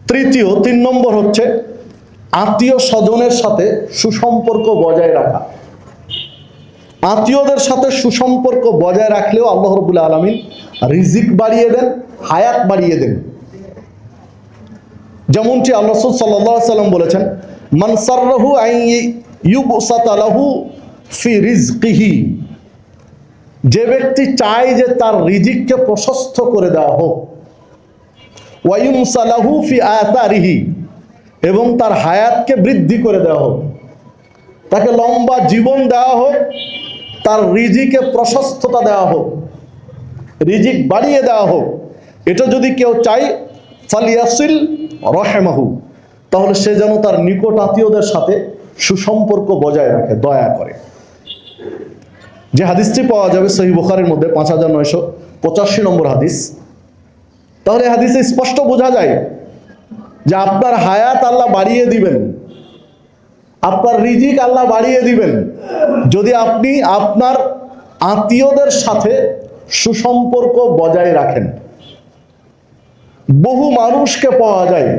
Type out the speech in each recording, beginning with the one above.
তৃতীয় ৩ নম্বর হচ্ছে আত্মীয় স্বজনের সাথে সুসম্পর্ক বজায় রাখা। আত্মীয়দের সাথে সুসম্পর্ক বজায় রাখলেও আল্লাহ রাব্বুল আলামিন রিজিক বাড়িয়ে দেন, হায়াত বাড়িয়ে দেন। যেমনটি আল্লাহ রাসূল সাল্লাল্লাহু আলাইহি সাল্লাম বলেছেন, মান সাররাহু আন ইউবসাতা লাহু ফি রিজকিহি, যে ব্যক্তি চায় যে তার রিজিককে প্রশস্ত করে দেওয়া হোক, ওয়া ইউমসালাহু ফি আতারিহি, এবং তার হায়াতকে বৃদ্ধি করে দেওয়া হোক, তাকে লম্বা জীবন দেওয়া হোক, তার রিজিকে প্রশস্ততা দেওয়া হোক, রিজিক বাড়িয়ে দেওয়া হোক, এটা যদি কেউ চায় ফালিয়াসিল রহমাহু, তাহলে সে যেন তার নিকট আত্মীয়দের সাথে সুসম্পর্ক বজায় রাখে, দয়া করে। যে হাদিসটি পাওয়া যাবে সহিহ বুখারীর মধ্যে 5985 নম্বর হাদিস। তাহলে হাদিসে স্পষ্ট বোঝা যায় যে আপনার হায়াত আল্লাহ বাড়িয়ে দিবেন, আপনার রিজিক আল্লাহ বাড়িয়ে দিবেন যদি আপনি আপনার আত্মীয়দের সাথে সুসম্পর্ক বজায় রাখেন। বহু মানুষকে পাওয়া যায়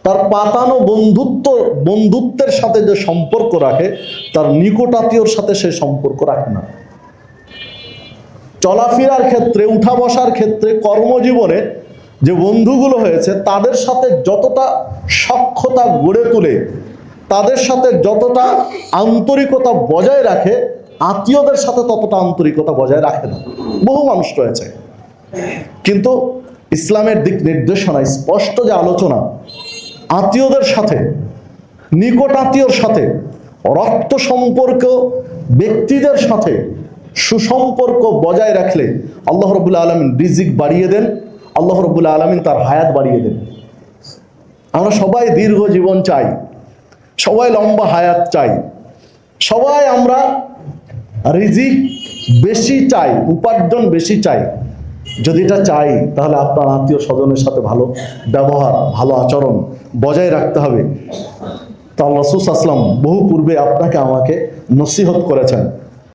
তার পাতানো বন্ধুত্বের সাথে যে সম্পর্ক রাখে, তার নিকট আত্মীয়র সাথে সে সম্পর্ক রাখে না। চলাফেরার ক্ষেত্রে, উঠা বসার ক্ষেত্রে, কর্মজীবনে যে বন্ধুগুলো হয়েছে তাদের সাথে যতটা সখ্যতা গড়ে তোলে, তাদের সাথে যতটা আন্তরিকতা বজায় রাখে, আত্মীয়দের সাথে ততটা আন্তরিকতা বজায় রাখে না। বহু মানুষ রয়েছে। কিন্তু ইসলামের দিক নির্দেশনায় স্পষ্ট যে আলোচনা, আত্মীয়দের সাথে, নিকট আত্মীয়র সাথে, রক্ত সম্পর্ক ব্যক্তিদের সাথে সুসম্পর্ক বজায় রাখলে আল্লাহ রাব্বুল আলামিন রিজিক বাড়িয়ে দেন, আল্লাহ রাব্বুল আলামিন তার হায়াত বাড়িয়ে দেন। আমরা সবাই দীর্ঘ জীবন চাই, সবাই লম্বা হায়াত চাই, সবাই আমরা রিজিক বেশি চাই, উপার্জন বেশি চাই। যদি এটা চাই তাহলে আপনার আত্মীয় স্বজনের সাথে ভালো ব্যবহার, ভালো আচরণ বজায় রাখতে হবে। তা রাসূল সাল্লাল্লাহু আলাইহি ওয়াসাল্লাম বহু পূর্বে আপনাকে আমাকে নসিহত করেছেন।